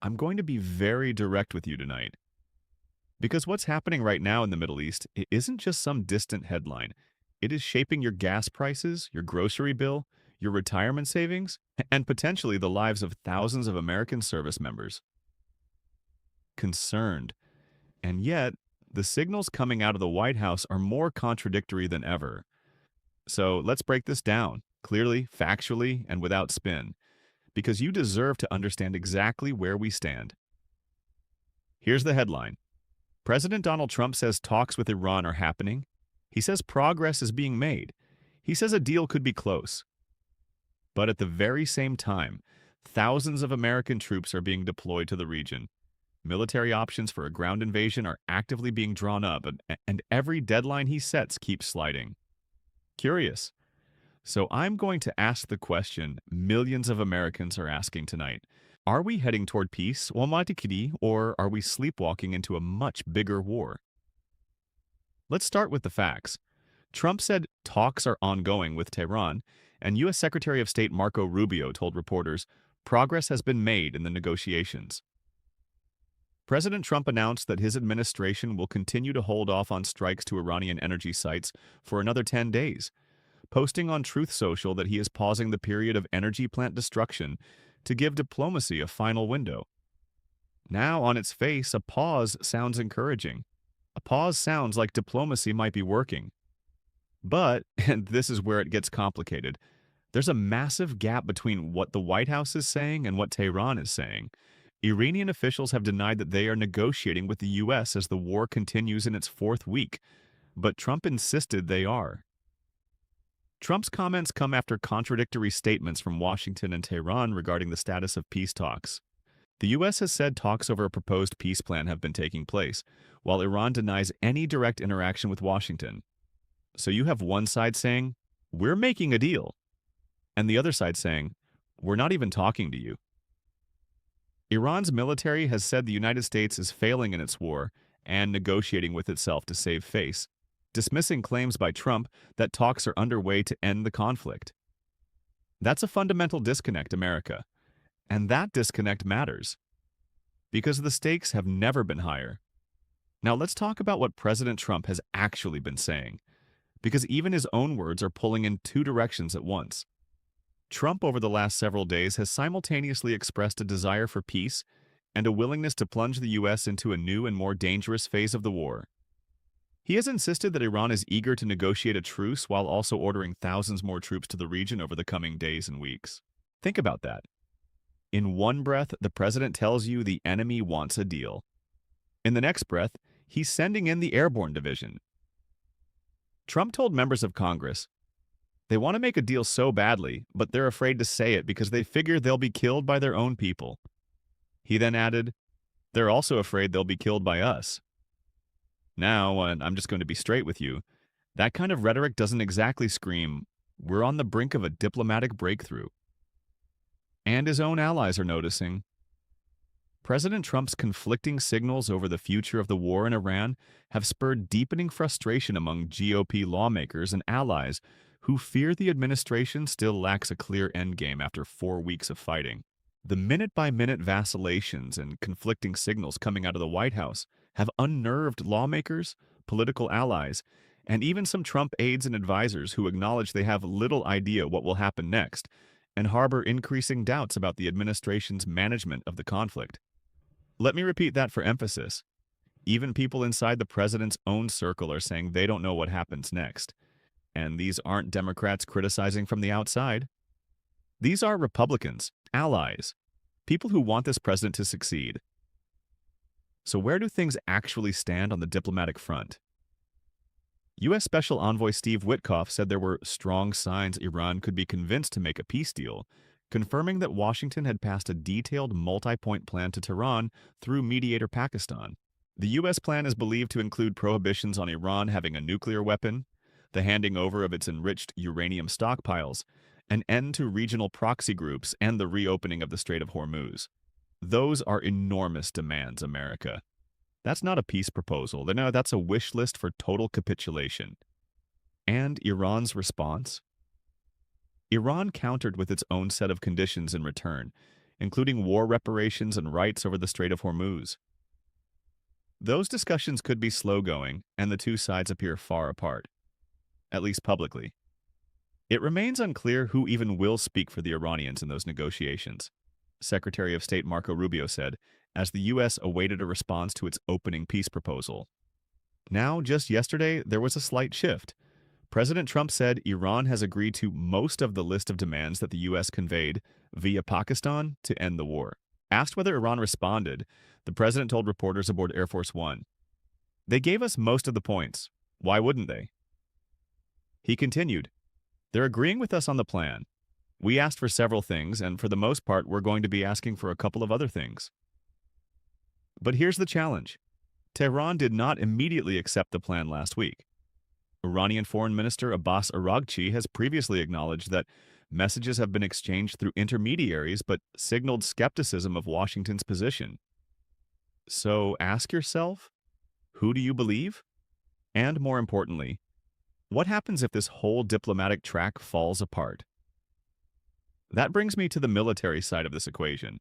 I'm going to be very direct with you tonight. Because what's happening right now in the Middle East isn't just some distant headline. It is shaping your gas prices, your grocery bill, your retirement savings, and potentially the lives of thousands of American service members. Concerned. And yet, the signals coming out of the White House are more contradictory than ever. So let's break this down, clearly, factually, and without spin, because you deserve to understand exactly where we stand. Here's the headline. President Donald Trump says talks with Iran are happening. He says progress is being made. He says a deal could be close. But at the very same time, thousands of American troops are being deployed to the region. Military options for a ground invasion are actively being drawn up, and every deadline he sets keeps sliding. Curious. So I'm going to ask the question millions of Americans are asking tonight. Are we heading toward peace, or are we sleepwalking into a much bigger war? Let's start with the facts. Trump said talks are ongoing with Tehran, and U.S. Secretary of State Marco Rubio told reporters progress has been made in the negotiations. President Trump announced that his administration will continue to hold off on strikes to Iranian energy sites for another 10 days, posting on Truth Social that he is pausing the period of energy plant destruction to give diplomacy a final window. Now, on its face, a pause sounds encouraging. A pause sounds like diplomacy might be working. But, and this is where it gets complicated, there's a massive gap between what the White House is saying and what Tehran is saying. Iranian officials have denied that they are negotiating with the U.S. as the war continues in its fourth week, but Trump insisted they are. Trump's comments come after contradictory statements from Washington and Tehran regarding the status of peace talks. The U.S. has said talks over a proposed peace plan have been taking place, while Iran denies any direct interaction with Washington. So you have one side saying, "We're making a deal," and the other side saying, "We're not even talking to you." Iran's military has said the United States is failing in its war and negotiating with itself to save face, dismissing claims by Trump that talks are underway to end the conflict. That's a fundamental disconnect, America. And that disconnect matters, because the stakes have never been higher. Now let's talk about what President Trump has actually been saying, because even his own words are pulling in two directions at once. Trump over the last several days has simultaneously expressed a desire for peace and a willingness to plunge the U.S. into a new and more dangerous phase of the war. He has insisted that Iran is eager to negotiate a truce while also ordering thousands more troops to the region over the coming days and weeks. Think about that. In one breath, the president tells you the enemy wants a deal. In the next breath, he's sending in the Airborne Division. Trump told members of Congress, they want to make a deal so badly, but they're afraid to say it because they figure they'll be killed by their own people. He then added, they're also afraid they'll be killed by us. Now, and I'm just going to be straight with you, that kind of rhetoric doesn't exactly scream, we're on the brink of a diplomatic breakthrough. And his own allies are noticing. President Trump's conflicting signals over the future of the war in Iran have spurred deepening frustration among GOP lawmakers and allies who fear the administration still lacks a clear endgame after 4 weeks of fighting. The minute-by-minute vacillations and conflicting signals coming out of the White House have unnerved lawmakers, political allies, and even some Trump aides and advisors who acknowledge they have little idea what will happen next and harbor increasing doubts about the administration's management of the conflict. Let me repeat that for emphasis. Even people inside the president's own circle are saying they don't know what happens next. And these aren't Democrats criticizing from the outside. These are Republicans, allies, people who want this president to succeed. So where do things actually stand on the diplomatic front? U.S. Special Envoy Steve Witkoff said there were strong signs Iran could be convinced to make a peace deal, confirming that Washington had passed a detailed multi-point plan to Tehran through mediator Pakistan. The U.S. plan is believed to include prohibitions on Iran having a nuclear weapon, the handing over of its enriched uranium stockpiles, an end to regional proxy groups, and the reopening of the Strait of Hormuz. Those are enormous demands, America. That's not a peace proposal. No, that's a wish list for total capitulation. And Iran's response? Iran countered with its own set of conditions in return, including war reparations and rights over the Strait of Hormuz. Those discussions could be slow-going, and the two sides appear far apart, at least publicly. It remains unclear who even will speak for the Iranians in those negotiations, Secretary of State Marco Rubio said, as the U.S. awaited a response to its opening peace proposal. Now, just yesterday, there was a slight shift. President Trump said Iran has agreed to most of the list of demands that the U.S. conveyed via Pakistan to end the war. Asked whether Iran responded, the president told reporters aboard Air Force One, "They gave us most of the points. Why wouldn't they?" He continued, "They're agreeing with us on the plan. We asked for several things, and for the most part, we're going to be asking for a couple of other things." But here's the challenge. Tehran did not immediately accept the plan last week. Iranian Foreign Minister Abbas Araghchi has previously acknowledged that messages have been exchanged through intermediaries but signaled skepticism of Washington's position. So ask yourself, who do you believe? And more importantly, what happens if this whole diplomatic track falls apart? That brings me to the military side of this equation.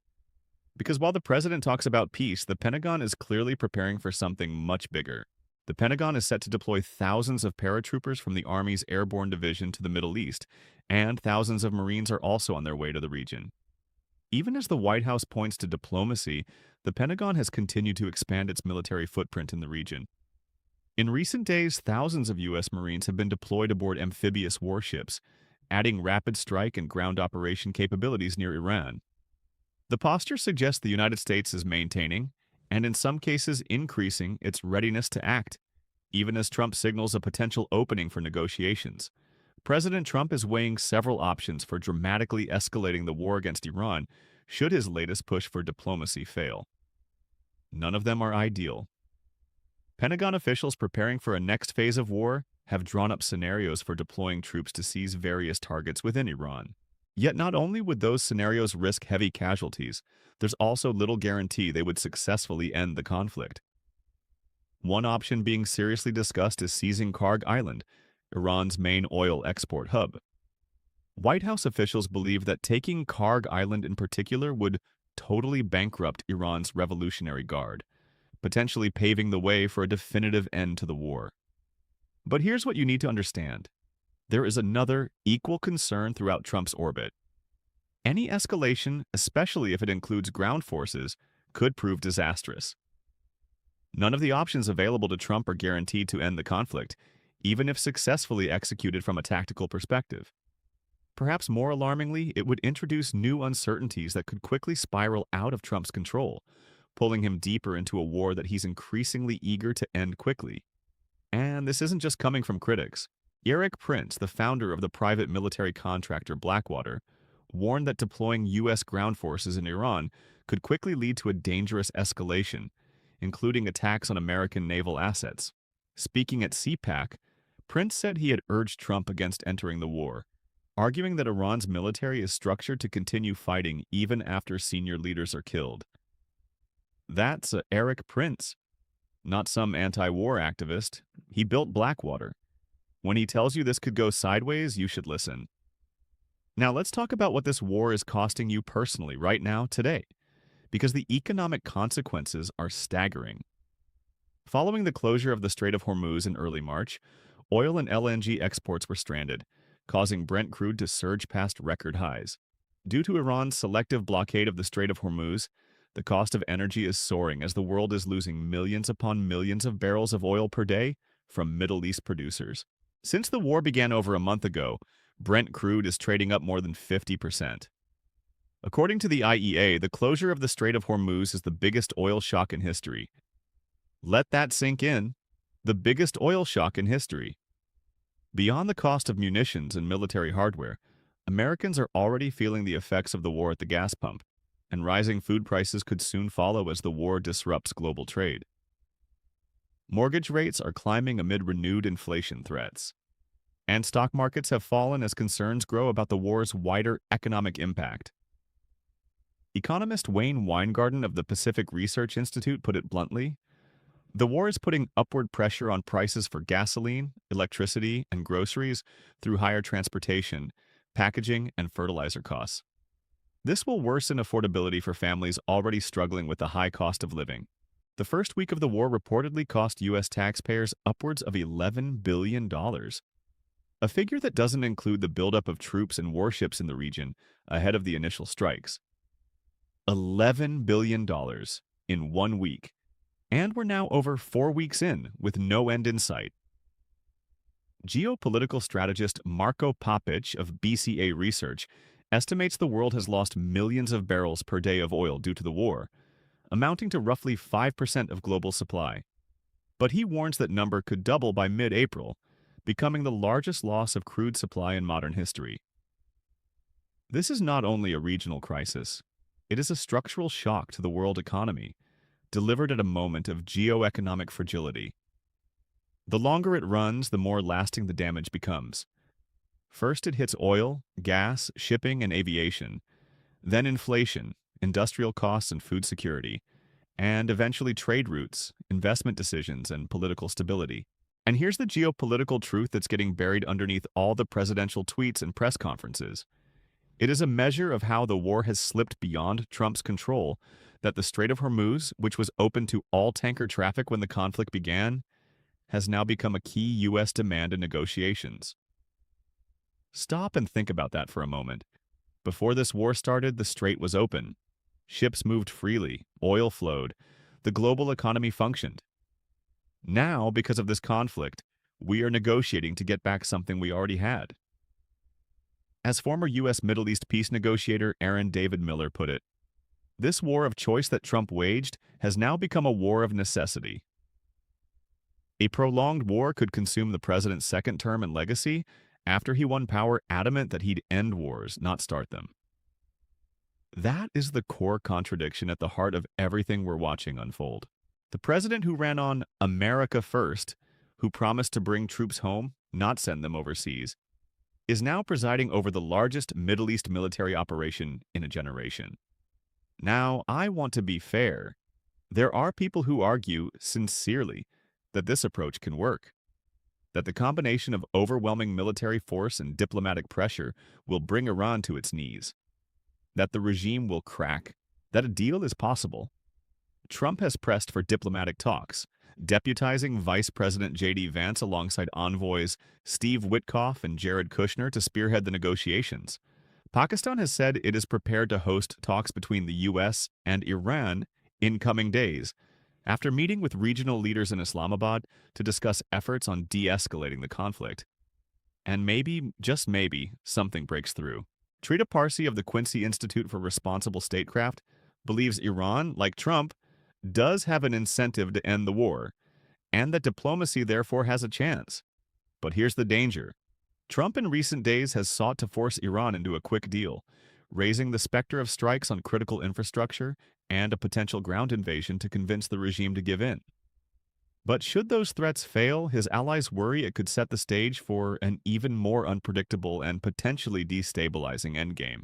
Because while the president talks about peace, the Pentagon is clearly preparing for something much bigger. The Pentagon is set to deploy thousands of paratroopers from the Army's Airborne Division to the Middle East, and thousands of Marines are also on their way to the region. Even as the White House points to diplomacy, the Pentagon has continued to expand its military footprint in the region. In recent days, thousands of U.S. Marines have been deployed aboard amphibious warships, adding rapid strike and ground operation capabilities near Iran. The posture suggests the United States is maintaining, and in some cases increasing, its readiness to act, even as Trump signals a potential opening for negotiations. President Trump is weighing several options for dramatically escalating the war against Iran should his latest push for diplomacy fail. None of them are ideal. Pentagon officials preparing for a next phase of war have drawn up scenarios for deploying troops to seize various targets within Iran. Yet not only would those scenarios risk heavy casualties, there's also little guarantee they would successfully end the conflict. One option being seriously discussed is seizing Kharg Island, Iran's main oil export hub. White House officials believe that taking Kharg Island in particular would totally bankrupt Iran's Revolutionary Guard, potentially paving the way for a definitive end to the war. But here's what you need to understand. There is another equal concern throughout Trump's orbit. Any escalation, especially if it includes ground forces, could prove disastrous. None of the options available to Trump are guaranteed to end the conflict, even if successfully executed from a tactical perspective. Perhaps more alarmingly, it would introduce new uncertainties that could quickly spiral out of Trump's control, pulling him deeper into a war that he's increasingly eager to end quickly. And this isn't just coming from critics. Erik Prince, the founder of the private military contractor Blackwater, warned that deploying U.S. ground forces in Iran could quickly lead to a dangerous escalation, including attacks on American naval assets. Speaking at CPAC, Prince said he had urged Trump against entering the war, arguing that Iran's military is structured to continue fighting even after senior leaders are killed. That's Erik Prince, not some anti-war activist. He built Blackwater. When he tells you this could go sideways, you should listen. Now let's talk about what this war is costing you personally right now, today, because the economic consequences are staggering. Following the closure of the Strait of Hormuz in early March, oil and LNG exports were stranded, causing Brent crude to surge past record highs. Due to Iran's selective blockade of the Strait of Hormuz, the cost of energy is soaring as the world is losing millions upon millions of barrels of oil per day from Middle East producers. Since the war began over a month ago, Brent crude is trading up more than 50%. According to the IEA, the closure of the Strait of Hormuz is the biggest oil shock in history. Let that sink in. The biggest oil shock in history. Beyond the cost of munitions and military hardware, Americans are already feeling the effects of the war at the gas pump, and rising food prices could soon follow as the war disrupts global trade. Mortgage rates are climbing amid renewed inflation threats, and stock markets have fallen as concerns grow about the war's wider economic impact. Economist Wayne Weingarten of the Pacific Research Institute put it bluntly, "The war is putting upward pressure on prices for gasoline, electricity, and groceries through higher transportation, packaging, and fertilizer costs." This will worsen affordability for families already struggling with the high cost of living. The first week of the war reportedly cost U.S. taxpayers upwards of $11 billion, a figure that doesn't include the buildup of troops and warships in the region ahead of the initial strikes. $11 billion in 1 week, and we're now over 4 weeks in with no end in sight. Geopolitical strategist Marko Papic of BCA Research estimates the world has lost millions of barrels per day of oil due to the war, amounting to roughly 5% of global supply. But he warns that number could double by mid-April, becoming the largest loss of crude supply in modern history. This is not only a regional crisis, it is a structural shock to the world economy, delivered at a moment of geoeconomic fragility. The longer it runs, the more lasting the damage becomes. First, it hits oil, gas, shipping, and aviation, then inflation, industrial costs and food security, and eventually trade routes, investment decisions, and political stability. And here's the geopolitical truth that's getting buried underneath all the presidential tweets and press conferences. It is a measure of how the war has slipped beyond Trump's control that the Strait of Hormuz, which was open to all tanker traffic when the conflict began, has now become a key U.S. demand in negotiations. Stop and think about that for a moment. Before this war started, the Strait was open. Ships moved freely, oil flowed, the global economy functioned. Now, because of this conflict, we are negotiating to get back something we already had. As former U.S. Middle East peace negotiator Aaron David Miller put it, this war of choice that Trump waged has now become a war of necessity. A prolonged war could consume the president's second term and legacy after he won power adamant that he'd end wars, not start them. That is the core contradiction at the heart of everything we're watching unfold. The president who ran on America First, who promised to bring troops home, not send them overseas, is now presiding over the largest Middle East military operation in a generation. Now, I want to be fair. There are people who argue, sincerely, that this approach can work, that the combination of overwhelming military force and diplomatic pressure will bring Iran to its knees, that the regime will crack, that a deal is possible. Trump has pressed for diplomatic talks, deputizing Vice President J.D. Vance alongside envoys Steve Witkoff and Jared Kushner to spearhead the negotiations. Pakistan has said it is prepared to host talks between the U.S. and Iran in coming days, after meeting with regional leaders in Islamabad to discuss efforts on de-escalating the conflict. And maybe, just maybe, something breaks through. Trita Parsi of the Quincy Institute for Responsible Statecraft believes Iran, like Trump, does have an incentive to end the war, and that diplomacy therefore has a chance. But here's the danger. Trump in recent days has sought to force Iran into a quick deal, raising the specter of strikes on critical infrastructure and a potential ground invasion to convince the regime to give in. But should those threats fail, his allies worry it could set the stage for an even more unpredictable and potentially destabilizing endgame.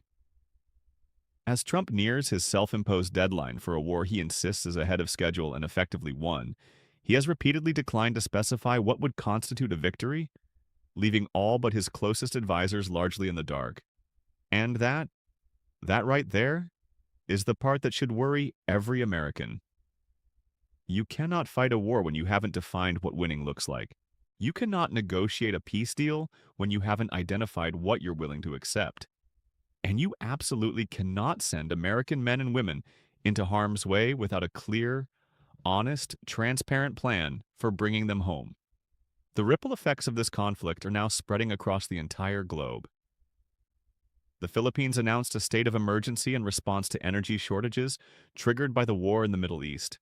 As Trump nears his self-imposed deadline for a war he insists is ahead of schedule and effectively won, he has repeatedly declined to specify what would constitute a victory, leaving all but his closest advisors largely in the dark. And that right there, is the part that should worry every American. You cannot fight a war when you haven't defined what winning looks like. You cannot negotiate a peace deal when you haven't identified what you're willing to accept. And you absolutely cannot send American men and women into harm's way without a clear, honest, transparent plan for bringing them home. The ripple effects of this conflict are now spreading across the entire globe. The Philippines announced a state of emergency in response to energy shortages triggered by the war in the Middle East.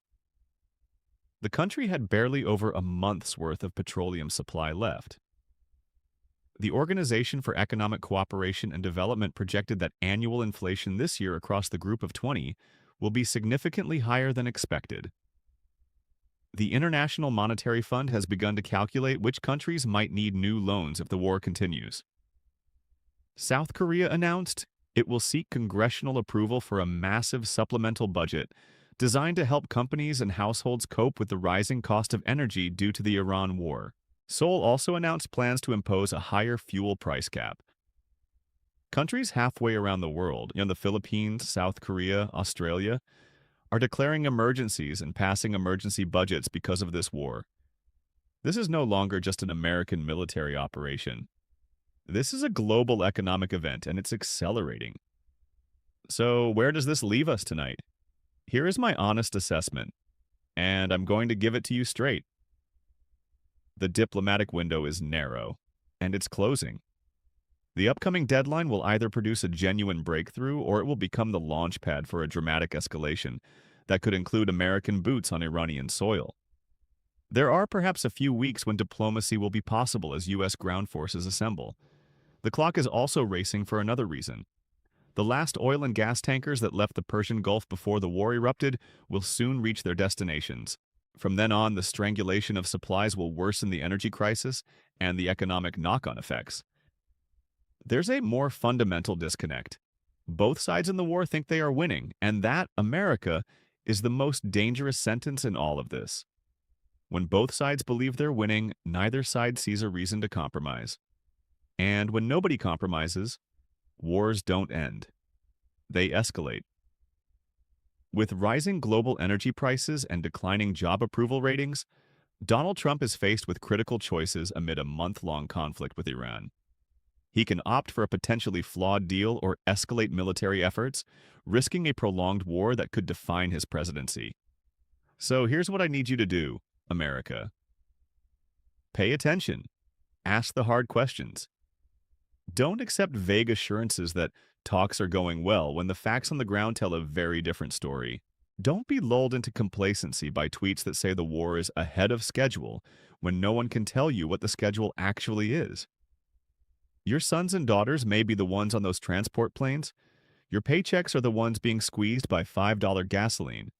The country had barely over a month's worth of petroleum supply left. The Organization for Economic Cooperation and Development projected that annual inflation this year across the Group of 20 will be significantly higher than expected. The International Monetary Fund has begun to calculate which countries might need new loans if the war continues. South Korea announced it will seek congressional approval for a massive supplemental budget designed to help companies and households cope with the rising cost of energy due to the Iran war. Seoul also announced plans to impose a higher fuel price cap. Countries halfway around the world, the Philippines, South Korea, Australia, are declaring emergencies and passing emergency budgets because of this war. This is no longer just an American military operation. This is a global economic event, and it's accelerating. So, where does this leave us tonight? Here is my honest assessment, and I'm going to give it to you straight. The diplomatic window is narrow, and it's closing. The upcoming deadline will either produce a genuine breakthrough or it will become the launch pad for a dramatic escalation that could include American boots on Iranian soil. There are perhaps a few weeks when diplomacy will be possible as U.S. ground forces assemble. The clock is also racing for another reason. The last oil and gas tankers that left the Persian Gulf before the war erupted will soon reach their destinations. From then on, the strangulation of supplies will worsen the energy crisis and the economic knock-on effects. There's a more fundamental disconnect. Both sides in the war think they are winning, and that, America, is the most dangerous sentence in all of this. When both sides believe they're winning, neither side sees a reason to compromise. And when nobody compromises, wars don't end. They escalate. With rising global energy prices and declining job approval ratings, Donald Trump is faced with critical choices amid a month-long conflict with Iran. He can opt for a potentially flawed deal or escalate military efforts, risking a prolonged war that could define his presidency. So here's what I need you to do, America. Pay attention. Ask the hard questions. Don't accept vague assurances that talks are going well when the facts on the ground tell a very different story. Don't be lulled into complacency by tweets that say the war is ahead of schedule when no one can tell you what the schedule actually is. Your sons and daughters may be the ones on those transport planes. Your paychecks are the ones being squeezed by $5 gasoline.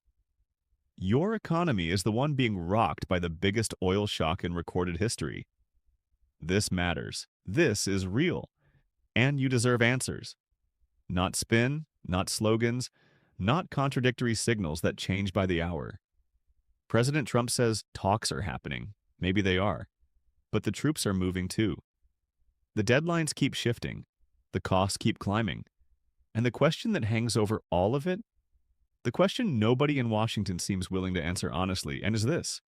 Your economy is the one being rocked by the biggest oil shock in recorded history. This matters. This is real. And you deserve answers. Not spin, not slogans, not contradictory signals that change by the hour. President Trump says talks are happening. Maybe they are. But the troops are moving too. The deadlines keep shifting, the costs keep climbing, and the question that hangs over all of it, the question nobody in Washington seems willing to answer honestly, and is this: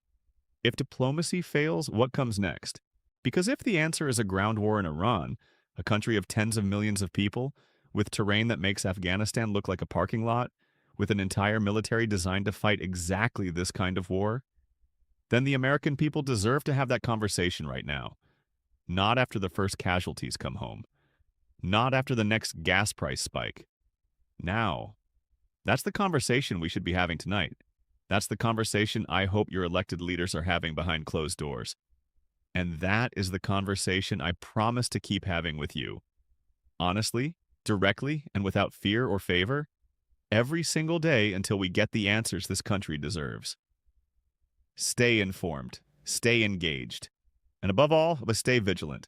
if diplomacy fails, what comes next? Because if the answer is a ground war in Iran, a country of tens of millions of people, with terrain that makes Afghanistan look like a parking lot, with an entire military designed to fight exactly this kind of war, then the American people deserve to have that conversation right now. Not after the first casualties come home. Not after the next gas price spike. Now. That's the conversation we should be having tonight. That's the conversation I hope your elected leaders are having behind closed doors. And that is the conversation I promise to keep having with you. Honestly, directly, and without fear or favor, every single day until we get the answers this country deserves. Stay informed. Stay engaged. And above all, stay vigilant.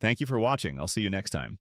Thank you for watching. I'll see you next time.